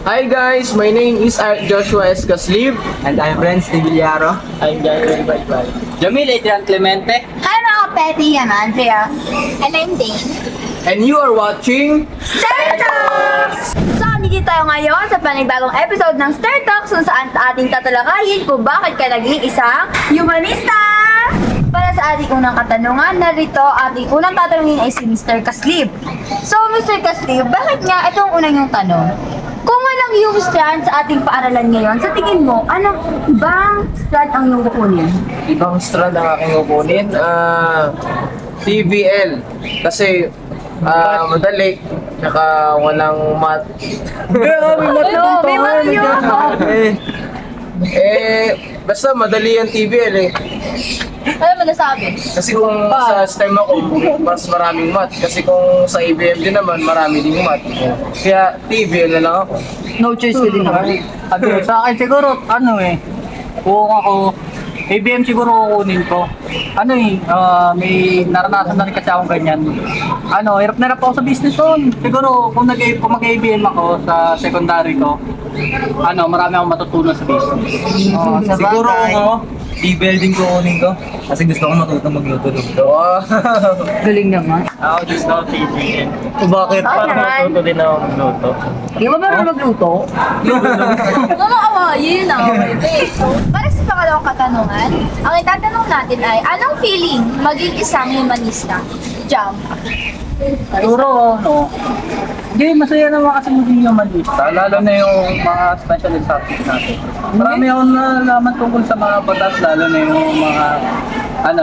Hi guys, my name is Joshua Escaslib. And I'm Renz de Villaro. I'm Daniel Baybay. Jamil Adrian Clemente. Hi mga petty, I'm Andrea. And I'm Dane. And you are watching Star Talks! So, andito tayo ngayon sa panibagong episode ng Star Talks kung saan ating tatalakayin kung bakit ka naging isang humanista! Para sa ating unang katanungan, narito ating unang tatanungin ay si Mr. Kaslib. So, Mr. Kaslib, bakit nga itong unang yung tanong? Kung walang yung strand sa ating paaralan ngayon, sa tingin mo, anong ibang strand ang iyong kukunin? ibang strand ang aking kukunin. TVL. Kasi madali. Tsaka walang mat. May mga yun! Basta madali ang TVL eh. Ano mo nasabi? Kasi kung sa STEM ako, mas maraming mat. Kasi kung sa ABM din naman, marami ding mat. Kaya TVL na lang ako. No choice ka din naman. Sa akin siguro, kung ako, ABM siguro kukunin ko. May naranasan na rin kasi akong ganyan. Hirap na hirap ako sa business ko. Siguro, kung mag-ABM ako sa secondary ko, marami akong matutunan sa business. Siguro ako, e-building ko kunin ko. Kasi gusto ko matutong magluto-luto. Galing naman. Ako gusto ko TVN. Bakit? Para matuto din ako magluto. Di ba meron magluto? Mga awayin na. Para sa pangalawang katanungan, ang itatanong natin ay, anong feeling maging isang humanista? Jam. Siguro, hindi, masaya naman kasi maging humanista, lalo na yung mga specialist subject natin. Marami akong nalaman tungkol sa mga batas, lalo na yung mga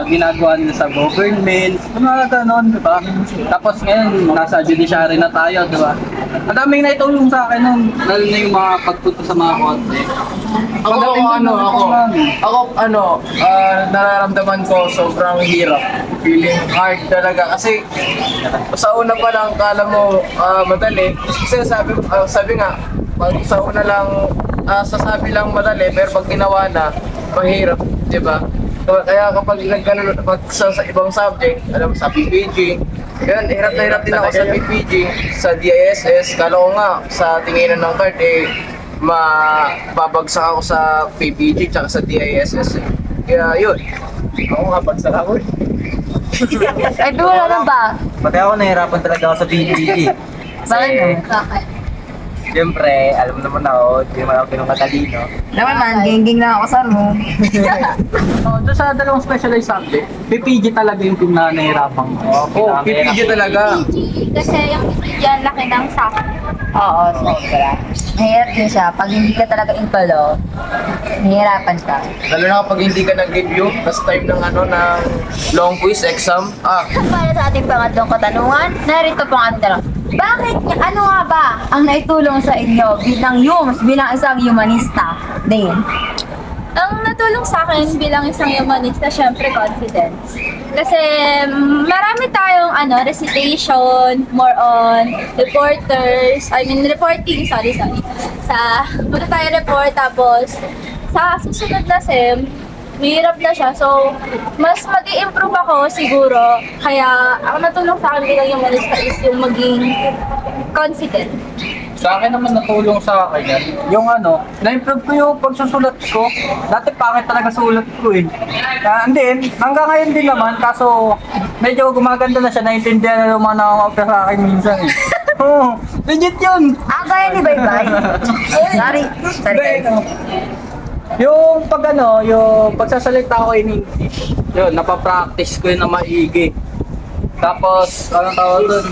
ginagawa nila sa government, mga ganon, di ba? Tapos ngayon, nasa judiciary na tayo, di ba? Ang daming naitulong sa akin nun, lalo na yung mga pagpunta sa mga konti. Nararamdaman ko sobrang hirap. Feeling hard talaga kasi sa una pa lang kala mo madali. Kasi sabi nga, pag sa una lang sasabi lang madali pero pag ginawa na mahirap, 'di ba? Kaya kapag pag sa ibang subject, sa PPG, yan, hirap na hirap din ako sa PPG, sa DISS. Kala ko nga sa tinginan ng card mababagsak ako sa PPG tsaka sa DISS eh. Kaya yun, ako nga bagsak ako eh. Ay, wala na ba? Pati ako nahirapan talaga ako sa PGG. Bakit? Siyempre, alam naman ako, hindi naman ako pinakatalino. Naman man, geng-geng lang ako sa room. Doon sa dalawang specialized subject, PPG talaga yung pinanahirapan ko. PPG talaga. Kasi yung yan laki ng sakit. Oo, sobra. Mahirap din siya. Pag hindi ka talaga impalo, mahirapan ka. Lalo na kapag hindi ka nag-review, tas time ng ng long quiz exam. Para sa ating pangatlong katanungan, narito po ang ating tanong. Bakit, ano nga ba ang naitulong sa inyo bilang isang humanista? Dane. Ang natulong sa akin bilang isang humanista, syempre confidence. Kasi marami tayong recitation, more on reporting, sorry. Muna tayo report, tapos sa susunod na SEM, mahirap na siya. So, mas mag-i-improve ako siguro. Kaya, ang natulong sa akin bilang humanista is yung maging confident. Sa akin naman natulong sa akin yan. Yung na-improve ko yung pagsusulat ko. Dati pangit talaga sulat ko eh. And then, hanggang ngayon din naman, kaso medyo gumaganda na siya, naiintindihan na yung mga nakakapya sa akin minsan eh. Oo, legit yun! Gaya ni Baybay. Sorry guys. Yung yung pagsasalita ko in English, yun, napapractice ko yun na maigi. Tapos, anong tawag doon?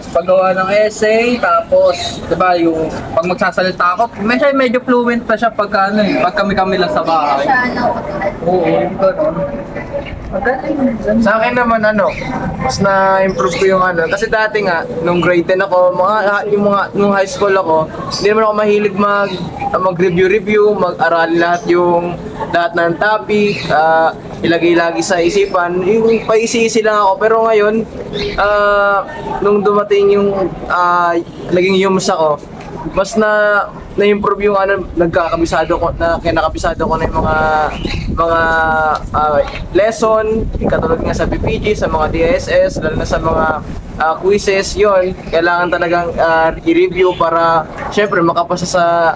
Paggawa ng essay, tapos, diba, yung pag magsasalita ako, medyo fluent pa siya pag kami lang sa bahay. Oo, gano'n. Sa akin naman mas na-improve ko yung kasi dati nga nung grade 10 ako, nung high school ako, hindi naman ako mahilig mag-review, mag-aral lahat ng topic, ilagay lagi sa isipan, yung paisi-isi lang ako. Pero ngayon, nung dumating yung naging yums ako, mas na-improve yung kinakabisado ko na yung mga lesson, katulad nga sa PPG, sa mga DSS, lalo na sa mga quizzes, yon kailangan talagang i-review para syempre makapasa sa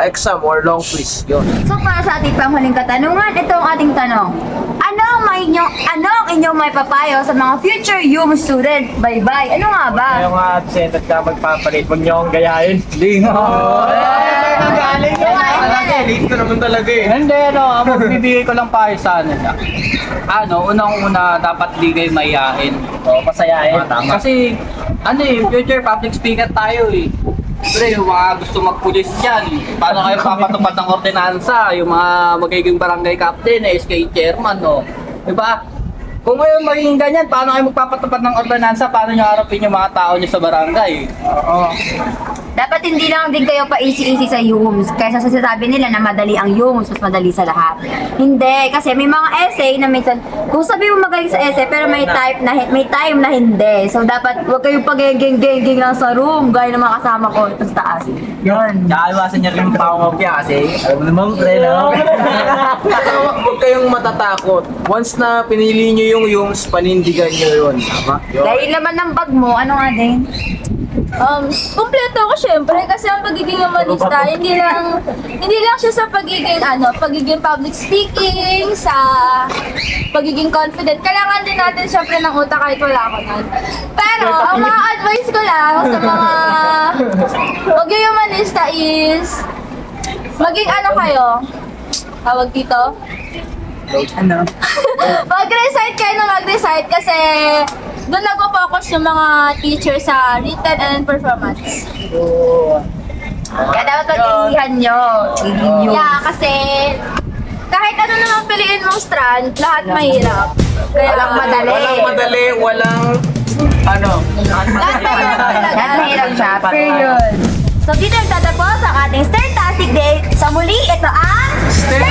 exam or long quiz, yun. So para sa ating panghuling katanungan, ito ang ating tanong. Ano ang inyong may papayo sa mga future YUM student? Bye-bye. Ano nga ba? Kaya nga absent at ka magpapalit, huwag niyo akong gayahin. Hindi nga. Galing late ko naman talaga eh. Hindi, ang magbibigay ko lang payo sa nila. Unang-una, dapat di kayo mayayain. Oo, pasayahin. Tama. Kasi, future public speaker tayo eh. Siyempre, yung mga gusto magpulis dyan, paano kayo papatupad ng ordinansa, yung mga magiging barangay captain, SK chairman, no? Diba? Kung kayo magiging ganyan, paano kayo magpapatupad ng ordinansa, paano nyo harapin yung mga tao nyo sa barangay? Oo. Dapat hindi lang din kayo pa-easy-easy sa YUMS. Kaysa sasabi nila na madali ang YUMS, mas madali sa lahat. Hindi, kasi may mga essay na minsan, kung sabi mo magaling sa essay, pero may time na hindi. So dapat huwag kayong pag-geng-geng lang sa room, gaya ng mga kasama ko ito sa taas. Yun. Tsaka iwasan niyo rin yung pangungopya kasi alam mo naman, pre, no? Huwag kayong matatakot. Once na pinili nyo yung panindigan nyo yun. Tama? Yun. Dahil naman ng bag mo, ano nga din? Kumpleto ko syempre kasi ang pagiging humanista, hindi lang siya sa pagiging public speaking, sa pagiging confident. Kailangan din natin syempre ng utak kahit wala ako nun. Pero, ang mga advice ko lang sa mga pagiging humanista is maging kayo, tawag dito? Mag-recite kayo na mag-recite kasi doon nagpo-focus yung mga teacher sa written and performance. Kaya dapat pag-inihan nyo. Yeah, kasi kahit ano naman piliin mong strand, lahat mahirap. Kaya, Walang madali. lahat mahirap talaga. Lahat mahirap siya. Period. So dito nagtatapos ang ating Startastic Day. Sa muli, ito ang Stay